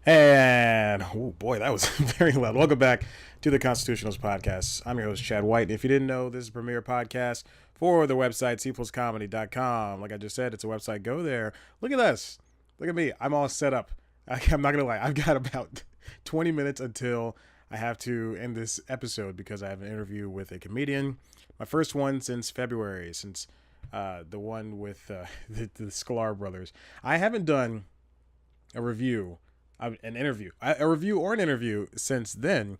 And, oh boy, that was very loud. Welcome back to the Constitutionals Podcast. I'm your host, Chad White. If you didn't know, this is a premier podcast for the website, cpluscomedy.com. Like I just said, it's a website. Go there. Look at this. Look at me. I'm all set up. I'm not going to lie. I've got about 20 minutes until I have to end this episode because I have an interview with a comedian. My first one since February, since the one with the Sklar brothers. I haven't done a review. A review or an interview since then.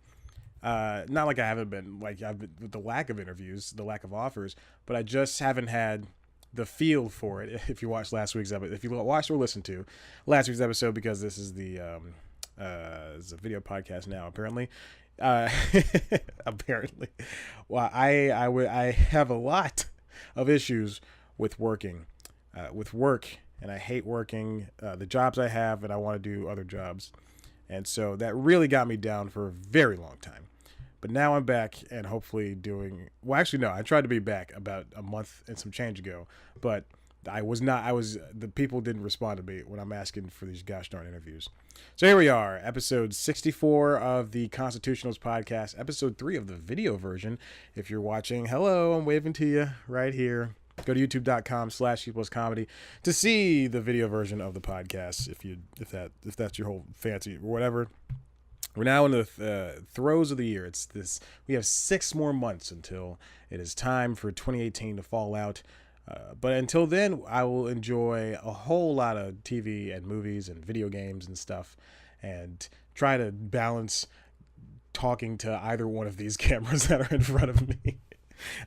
Not like I haven't been, like I've been with the lack of interviews, the lack of offers, but I just haven't had the feel for it. If you watched last week's episode, if you watched or listened to last week's episode, because this is it's a video podcast now, apparently. Apparently, well, I have a lot of issues with work, and I hate working the jobs I have, and I want to do other jobs. And so that really got me down for a very long time. But now I'm back and hopefully doing, well, actually, no, I tried to be back about a month and some change ago, but the people didn't respond to me when I'm asking for these gosh darn interviews. So here we are, episode 64 of the Constitutionals Podcast, episode 3 of the video version. If you're watching, hello, I'm waving to you right here. Go to youtube.com/cpluscomedy to see the video version of the podcast. If that's your whole fancy or whatever. We're now in the throes of the year. We have 6 more months until it is time for 2018 to fall out. But until then, I will enjoy a whole lot of TV and movies and video games and stuff, and try to balance talking to either one of these cameras that are in front of me.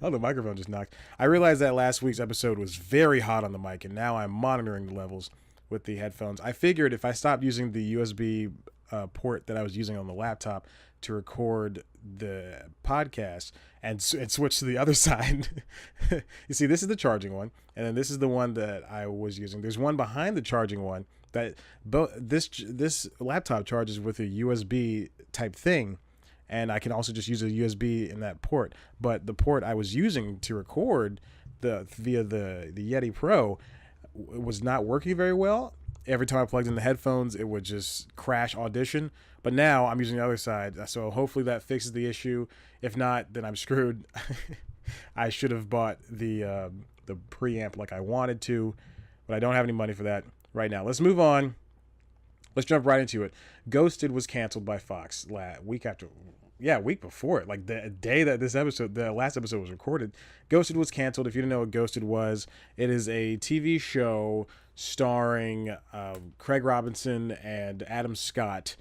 Oh, the microphone just knocked. I realized that last week's episode was very hot on the mic, and now I'm monitoring the levels with the headphones. I figured if I stopped using the USB port that I was using on the laptop to record the podcast and switch to the other side. You see, this is the charging one, and then this is the one that I was using. There's one behind the charging one that this laptop charges with a USB type thing. And I can also just use a USB in that port. But the port I was using to record via the Yeti Pro was not working very well. Every time I plugged in the headphones, it would just crash Audition. But now I'm using the other side. So hopefully that fixes the issue. If not, then I'm screwed. I should have bought the preamp like I wanted to. But I don't have any money for that right now. Let's move on. Let's jump right into it. Ghosted was canceled by Fox week before it. Like the day that the last episode was recorded, Ghosted was canceled. If you didn't know what Ghosted was, it is a TV show starring Craig Robinson and Adam Scott.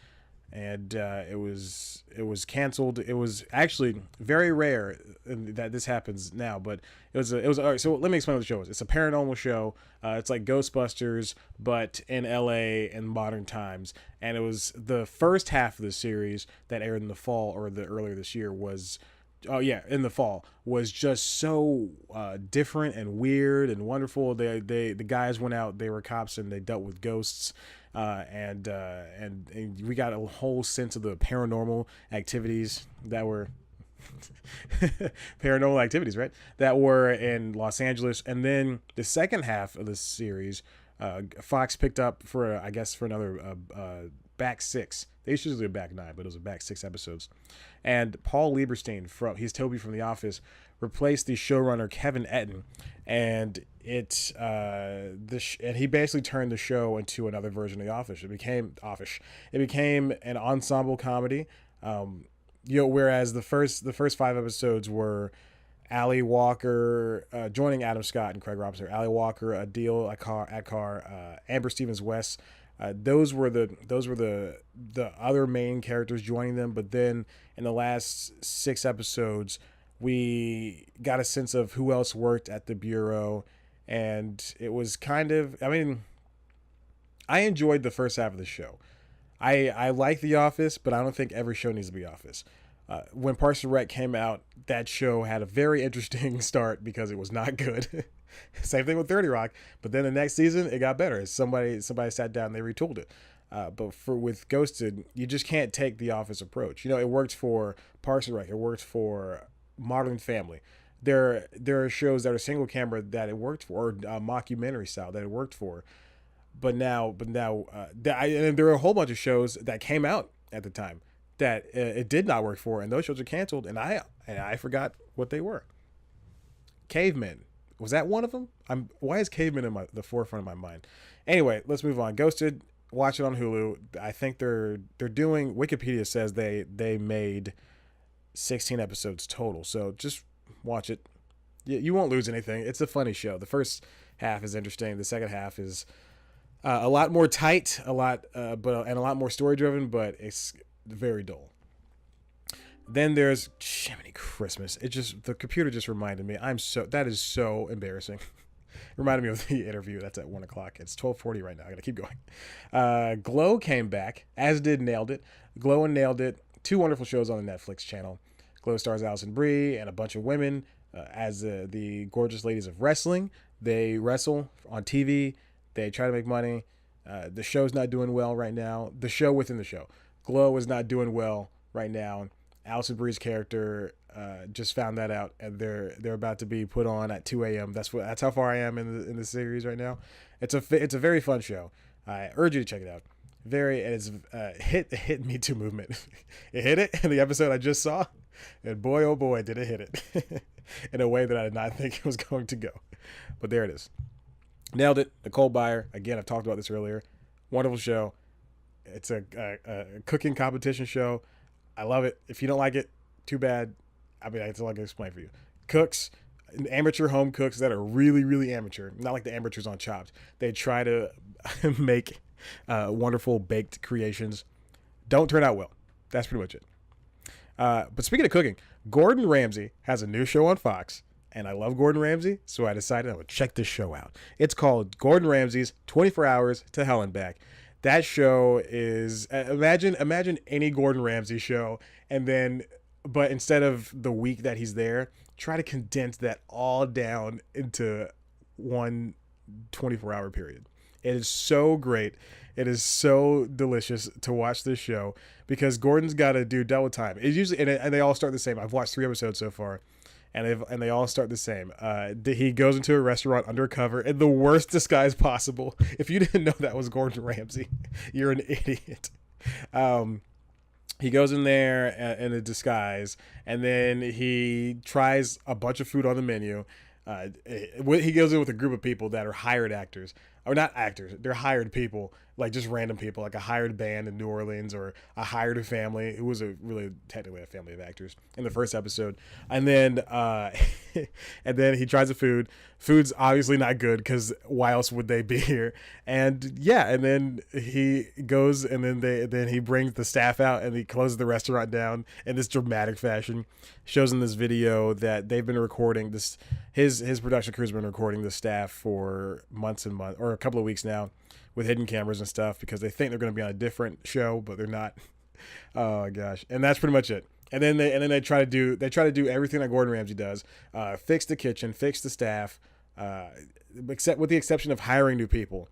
And it was canceled. It was actually very rare that this happens now, but it was all right. So let me explain what the show is. It's a paranormal show. It's like Ghostbusters, but in LA in modern times. And it was the first half of the series that aired in the fall, or the earlier this year was. Oh yeah, in the fall, was just so different and weird and wonderful. The guys went out. They were cops and they dealt with ghosts. And we got a whole sense of the paranormal activities that were right? That were in Los Angeles. And then the second half of the series, Fox picked up for another back 6. They usually do a back 9, but it was a back 6 episodes. And Paul Lieberstein, he's Toby from The Office, replaced the showrunner Kevin Etten, and and he basically turned the show into another version of The Office. It became an ensemble comedy. Whereas the first 5 episodes were Ali Walker joining Adam Scott and Craig Robinson, Ali Walker, Adil Akar, Amber Stevens West. Those were the other main characters joining them. But then in the last 6 episodes, we got a sense of who else worked at the bureau, and it was kind of. I mean, I enjoyed the first half of the show. I like The Office, but I don't think every show needs to be Office. When Parks and Rec came out, that show had a very interesting start because it was not good. Same thing with 30 Rock, but then the next season it got better. Somebody sat down and they retooled it. But with Ghosted, you just can't take the Office approach. It worked for Parks and Rec. It worked for Modern Family. There are shows that are single camera that it worked for, or mockumentary style that it worked for. And there were a whole bunch of shows that came out at the time that it did not work for, and those shows are canceled, and I forgot what they were. Cavemen, was that one of them? Why is Cavemen in the forefront of my mind? Anyway, let's move on. Ghosted, watch it on Hulu. I think they're doing. Wikipedia says they made 16 episodes total, so just watch it. You won't lose anything. It's a funny show. The first half is interesting. The second half is a lot more tight, and a lot more story driven, but it's very dull. Then there's Jiminy Christmas. The computer just reminded me. That is so embarrassing. Reminded me of the interview. That's at 1:00. It's 12:40 right now. I gotta keep going. Glow came back, as did Nailed It. Glow and Nailed It, two wonderful shows on the Netflix channel. Glow stars Allison Brie and a bunch of women as the gorgeous ladies of wrestling. They wrestle on TV. They try to make money. The show's not doing well right now. The show within the show. Glow is not doing well right now. Allison Brie's character just found that out, and they're about to be put on at 2 a.m. That's how far I am in the series right now. It's a very fun show. I urge you to check it out. It's hit Me Too movement. It hit it in the episode I just saw, and boy oh boy did it hit it in a way that I did not think it was going to go. But there it is. Nailed It. Nicole Byer. Again, I've talked about this earlier. Wonderful show. It's a cooking competition show. I love it. If you don't like it, too bad. I mean, that's all I can explain for you. Cooks, amateur home cooks that are really, really amateur, not like the amateurs on Chopped. They try to make wonderful baked creations. Don't turn out well. That's pretty much it. But speaking of cooking, Gordon Ramsay has a new show on Fox, and I love Gordon Ramsay, so I decided I would check this show out. It's called Gordon Ramsay's 24 Hours to Hell and Back. That show is imagine any Gordon Ramsay show, but instead of the week that he's there, try to condense that all down into one 24-hour period. It is so great. It is so delicious to watch this show because Gordon's got to do double time. It's usually and they all start the same. I've watched 3 episodes so far. And they all start the same. He goes into a restaurant undercover in the worst disguise possible. If you didn't know that was Gordon Ramsay, you're an idiot. He goes in there in a disguise, and then he tries a bunch of food on the menu. He goes in with a group of people that are hired actors. Or not actors, they're hired people, like just random people, like a hired band in New Orleans or a hired family who was really technically a family of actors in the first episode. And then and then he tries the food. Food's obviously not good because why else would they be here? And yeah, and then he goes and then he brings the staff out and he closes the restaurant down in this dramatic fashion. Shows in this video that they've been recording this. His production crew's been recording the staff for months and months, or a couple of weeks now, with hidden cameras and stuff because they think they're going to be on a different show, but they're not. Oh gosh, and that's pretty much it. And then they try to do everything that Gordon Ramsay does, fix the kitchen, fix the staff, except with the exception of hiring new people.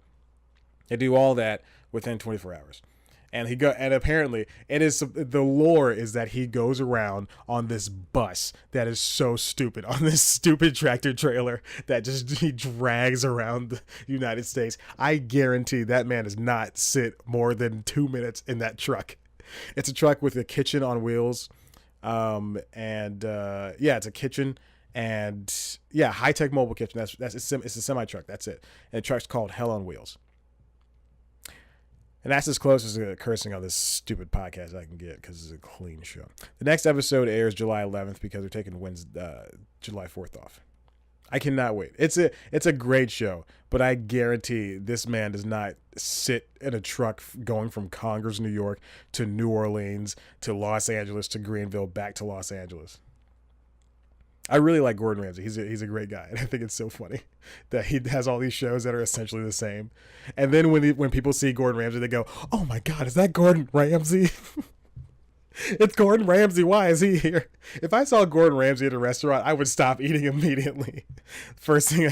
They do all that within 24 hours. And apparently the lore is that he goes around on this bus that is so stupid, on this stupid tractor trailer that he drags around the United States. I guarantee that man does not sit more than 2 minutes in that truck. It's a truck with a kitchen on wheels. It's a kitchen and high-tech mobile kitchen. It's a semi-truck. That's it. And the truck's called Hell on Wheels. And that's as close as cursing on this stupid podcast I can get because it's a clean show. The next episode airs July 11th because they're taking July 4th off. I cannot wait. It's a great show, but I guarantee this man does not sit in a truck going from Congers, New York to New Orleans to Los Angeles to Greenville back to Los Angeles. I really like Gordon Ramsay. He's a great guy, and I think it's so funny that he has all these shows that are essentially the same. And then when people see Gordon Ramsay, they go, "Oh my God, is that Gordon Ramsay?" It's Gordon Ramsay. Why is he here? If I saw Gordon Ramsay at a restaurant, I would stop eating immediately. First thing.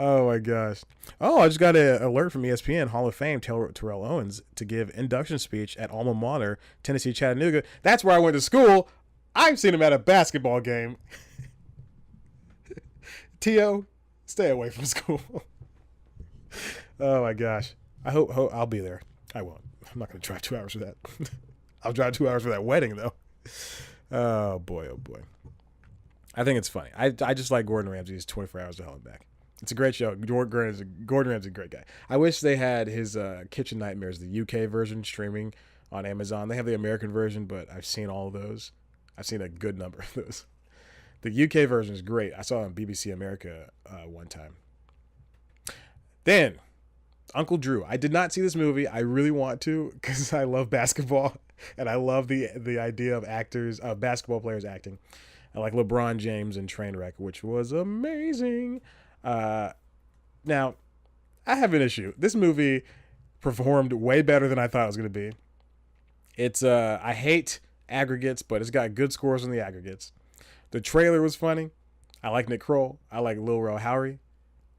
Oh my gosh. Oh, I just got an alert from ESPN Hall of Fame Terrell Owens to give induction speech at alma mater Tennessee Chattanooga. That's where I went to school. I've seen him at a basketball game. T.O., stay away from school. Oh my gosh. I hope I'll be there. I won't. I'm not going to drive 2 hours for that. I'll drive 2 hours for that wedding though. Oh boy, oh boy. I think it's funny. I just like Gordon Ramsay's 24 Hours to Hell and Back. It's a great show. Gordon Ramsay's a great guy. I wish they had his Kitchen Nightmares, the UK version, streaming on Amazon. They have the American version, but I've seen all of those. I've seen a good number of those. The UK version is great. I saw it on BBC America one time. Then, Uncle Drew. I did not see this movie. I really want to because I love basketball and I love the idea of basketball players acting. I like LeBron James in Trainwreck, which was amazing. Now, I have an issue. This movie performed way better than I thought it was going to be. It's I hate aggregates, but it's got good scores on the aggregates. The trailer was funny. I like Nick Kroll. I like Lil Rel Howery.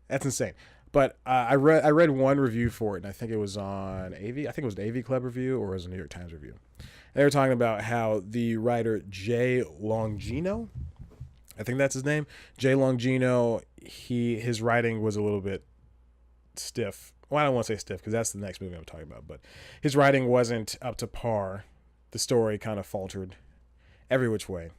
That's insane. But I read one review for it, and I think it was on AV. I think it was an AV Club review or it was a New York Times review. They were talking about how the writer Jay Longino, I think that's his name, Jay Longino, his writing was a little bit stiff. Well, I don't want to say stiff because that's the next movie I'm talking about, but his writing wasn't up to par. The story kind of faltered every which way.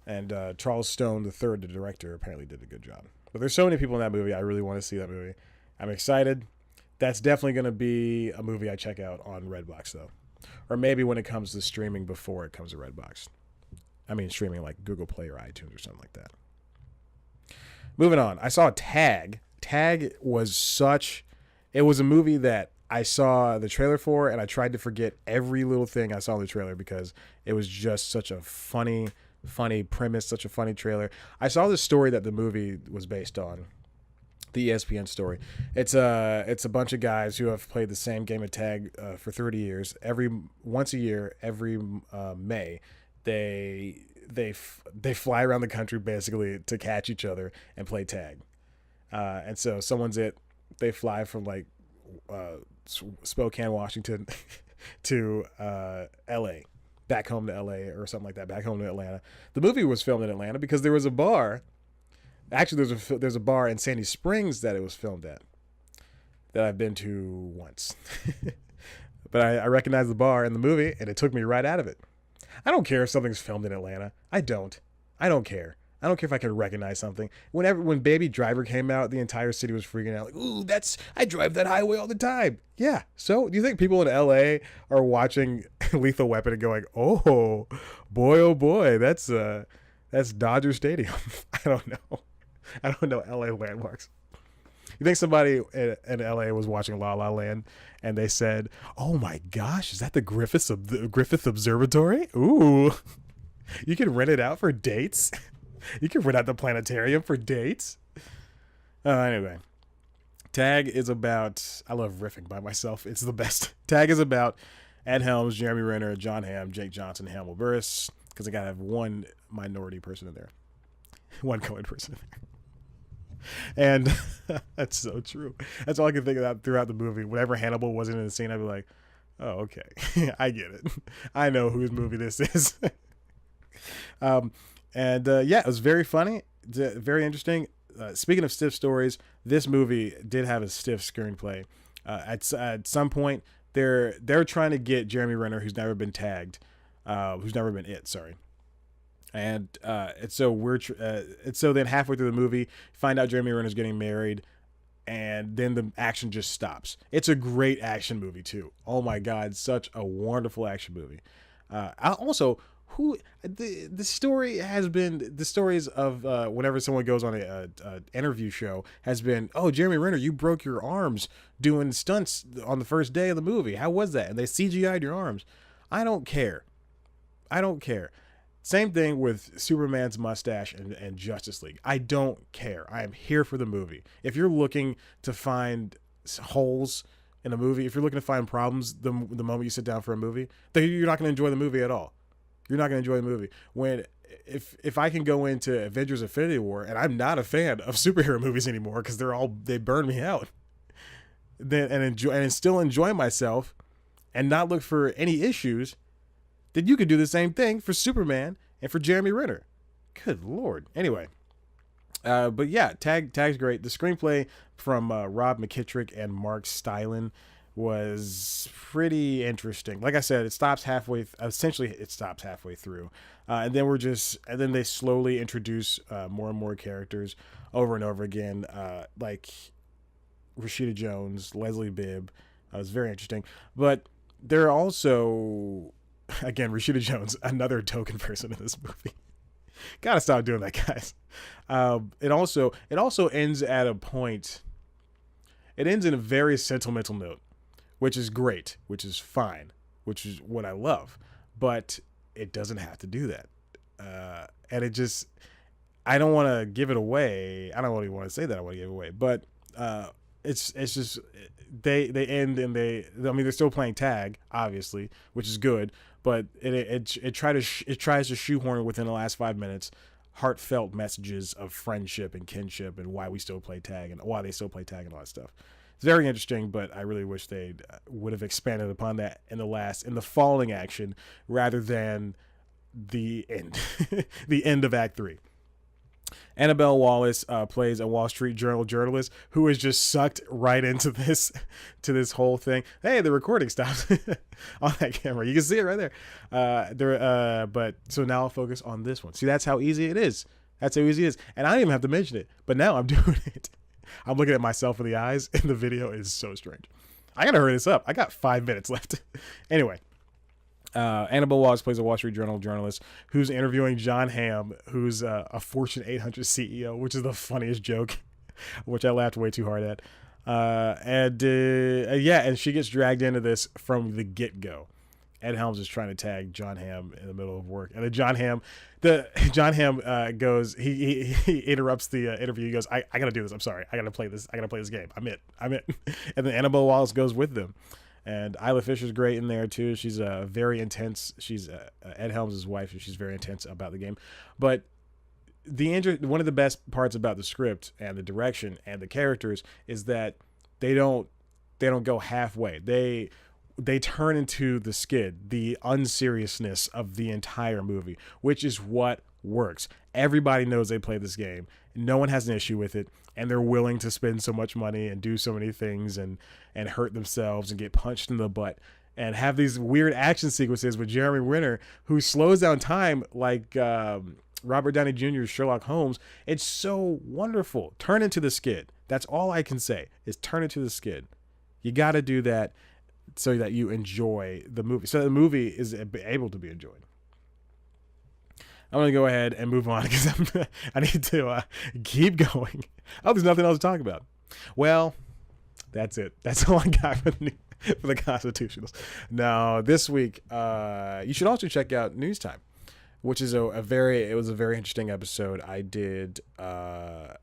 And Charles Stone III, the director, apparently did a good job. But there's so many people in that movie. I really want to see that movie. I'm excited. That's definitely going to be a movie I check out on Redbox, though. Or maybe when it comes to streaming before it comes to Redbox. I mean, streaming like Google Play or iTunes or something like that. Moving on. I saw Tag. Tag was it was a movie that I saw the trailer for, and I tried to forget every little thing I saw in the trailer because it was just such a funny premise, such a funny trailer. I saw the story that the movie was based on, the ESPN story. It's a bunch of guys who have played the same game of tag for 30 years. Once a year, every May, they fly around the country basically to catch each other and play tag. And so they fly from like Spokane, Washington to LA. Back home to LA or something like that, back home to Atlanta. The movie was filmed in Atlanta because there was a bar. Actually, there's a bar in Sandy Springs that it was filmed at that I've been to once. But I recognized the bar in the movie, and it took me right out of it. I don't care if something's filmed in Atlanta. I don't care. I don't care if I can recognize something. When Baby Driver came out, the entire city was freaking out. Like, ooh, I drive that highway all the time. Yeah. So do you think people in LA are watching Lethal Weapon and going, oh boy, that's Dodger Stadium? I don't know LA landmarks. You think somebody in LA was watching La La Land and they said, oh my gosh, is that the Griffith Observatory? Ooh, you can rent it out for dates. You can rent out the planetarium for dates. Anyway, Tag is about, I love riffing by myself. It's the best. Tag is about Ed Helms, Jeremy Renner, John Hamm, Jake Johnson, Hannibal Buress, because I got to have one minority person in there. One colored person in there. And that's so true. That's all I can think about throughout the movie. Whenever Hannibal wasn't in the scene, I'd be like, oh, okay. I get it. I know whose movie this is. Yeah, it was very funny, very interesting. Speaking of stiff stories, this movie did have a stiff screenplay. At some point, they're trying to get Jeremy Renner, who's never been tagged, who's never been it. Sorry. And so then halfway through the movie, find out Jeremy Renner's getting married, and then the action just stops. It's a great action movie too. Oh my God, such a wonderful action movie. The stories of whenever someone goes on a interview show has been, oh, Jeremy Renner, you broke your arms doing stunts on the first day of the movie. How was that? And they CGI'd your arms. I don't care. Same thing with Superman's mustache and Justice League. I don't care. I am here for the movie. If you're looking to find holes in a movie, if you're looking to find problems the moment you sit down for a movie, then you're not going to enjoy the movie at all. You're not going to enjoy the movie. If I can go into Avengers Infinity War, and I'm not a fan of superhero movies anymore because they burn me out, and still enjoy myself and not look for any issues, then you could do the same thing for Superman and for Jeremy Renner. Good Lord. Anyway, But yeah, Tag's great. The screenplay from Rob McKittrick and Mark Stylin was pretty interesting. Like I said, it stops halfway. Essentially, it stops halfway through, and then they slowly introduce more and more characters over and over again, like Rashida Jones, Leslie Bibb. It was very interesting, but there are also, again, Rashida Jones, another token person in this movie. Gotta stop doing that, guys. It also ends at a point. It ends in a very sentimental note, which is great, which is fine, which is what I love. But it doesn't have to do that, and it just. I don't want to give it away. I don't really want to say that I want to give it away, but it's just they end and they're still playing tag, obviously, which is good, but it tries to shoehorn within the last 5 minutes heartfelt messages of friendship and kinship and why we still play tag and why they still play tag and all that stuff. It's very interesting, but I really wish they would have expanded upon that in the falling action rather than the end, the end of Act 3. Annabelle Wallace plays a Wall Street Journal journalist who is just sucked right into this whole thing. Hey, the recording stopped on that camera. You can see it right there. But so now I'll focus on this one. See, that's how easy it is. That's how easy it is. And I didn't even have to mention it, but now I'm doing it. I'm looking at myself in the eyes, and the video is so strange. I gotta hurry this up. I got 5 minutes left. Anyway. Annabelle Wallace plays a Wall Street Journal journalist who's interviewing John Hamm, who's a Fortune 800 CEO, which is the funniest joke, which I laughed way too hard at. And she gets dragged into this from the get-go. Ed Helms is trying to tag John Hamm in the middle of work, and then John Hamm goes. He interrupts the interview. He goes, "I gotta do this. I'm sorry. I gotta play this. I gotta play this game. I'm it. And then Annabelle Wallace goes with them. And Isla Fisher's great in there too. She's very intense. She's Ed Helms' wife, and she's very intense about the game. But one of the best parts about the script and the direction and the characters is that they don't go halfway. They turn into the skid, the unseriousness of the entire movie, which is what works. Everybody knows they play this game. No one has an issue with it, and they're willing to spend so much money and do so many things and hurt themselves and get punched in the butt and have these weird action sequences with Jeremy Renner, who slows down time like Robert Downey Jr.'s Sherlock Holmes. It's so wonderful. Turn into the skid. That's all I can say is turn into the skid. You got to do that so that you enjoy the movie, so the movie is able to be enjoyed. I'm going to go ahead and move on because I need to keep going. Oh, there's nothing else to talk about. Well, that's it. That's all I got for the Constitutionals. Now, this week, you should also check out News Time, which is a very interesting episode. I did, what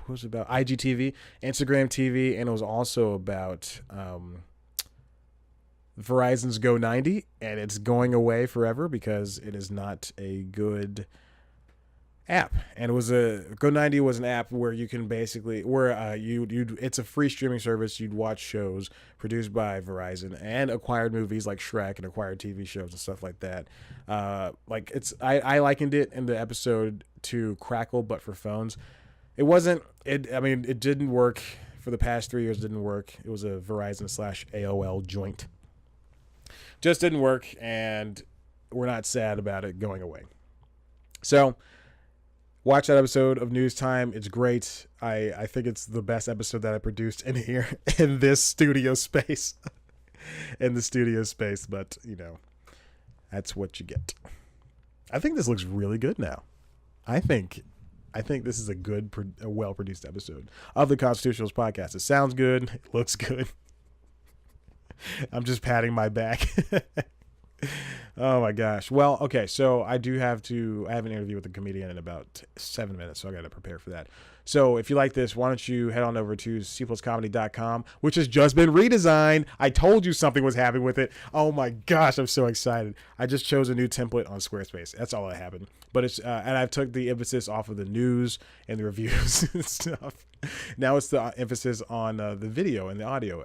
was it about? IGTV, Instagram TV, and it was also about Verizon's Go 90, and it's going away forever because it is not a good app. And Go 90 was an app where you can basically it's a free streaming service. You'd watch shows produced by Verizon and acquired movies like Shrek and acquired TV shows and stuff like that. I likened it in the episode to Crackle, but for phones. It didn't work for the past 3 years. It didn't work. It was a Verizon / AOL joint. Just didn't work, and we're not sad about it going away. So watch that episode of News Time. It's great. I think it's the best episode that I produced in here in this studio space. But that's what you get. I think this looks really good now. I think this is a well-produced episode of the Constitutionals podcast. It sounds good. It looks good. I'm just patting my back. Oh my gosh. Well, okay. So I have an interview with a comedian in about 7 minutes. So I got to prepare for that. So if you like this, why don't you head on over to cpluscomedy.com, which has just been redesigned. I told you something was happening with it. Oh my gosh. I'm so excited. I just chose a new template on Squarespace. That's all that happened. But it's, and I've took the emphasis off of the news and the reviews and stuff. Now it's the emphasis on the video and the audio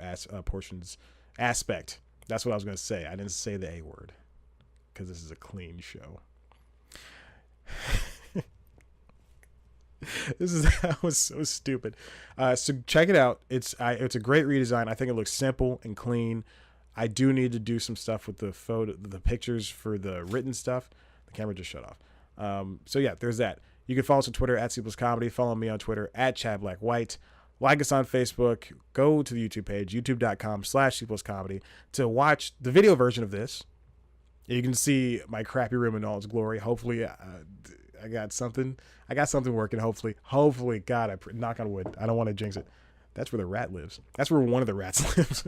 aspect. That's what I was going to say. I didn't say the A word because this is a clean show. That was so stupid. So check it out. It's a great redesign. I think it looks simple and clean. I do need to do some stuff with the pictures for the written stuff. The camera just shut off. So yeah, there's that. You can follow us on Twitter at C+ Comedy. Follow me on Twitter at Chad Black White. Like us on Facebook. Go to the YouTube page, youtube.com/C+ Comedy, to watch the video version of this. You can see my crappy room in all its glory. Hopefully, I got something working. Hopefully, God, knock on wood. I don't want to jinx it. That's where the rat lives. That's where one of the rats lives.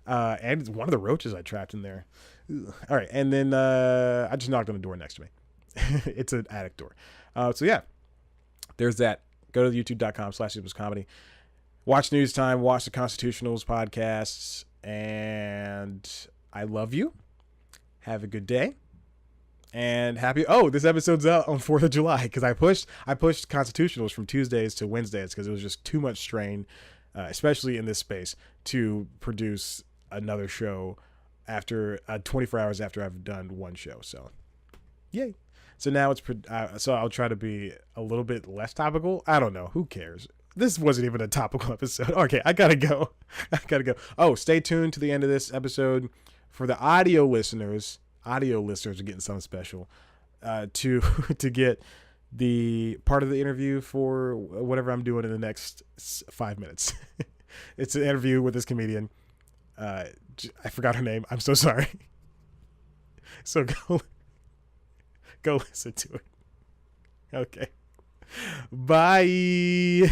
And it's one of the roaches I trapped in there. Ugh. All right. And then I just knocked on the door next to me. It's an attic door. So yeah, there's that. Go to youtube.com/C+ Comedy. Watch News Time. Watch the Constitutionals podcasts. And I love you. Have a good day. And this episode's out on 4th of July because I pushed Constitutionals from Tuesdays to Wednesdays because it was just too much strain, especially in this space, to produce another show after 24 hours after I've done one show. So, yay. So now so I'll try to be a little bit less topical. I don't know. Who cares? This wasn't even a topical episode. Okay, I gotta go. Oh, stay tuned to the end of this episode for the audio listeners. Audio listeners are getting something special to get the part of the interview for whatever I'm doing in the next 5 minutes. It's an interview with this comedian. I forgot her name. I'm so sorry. So go listen to it. Okay. Bye.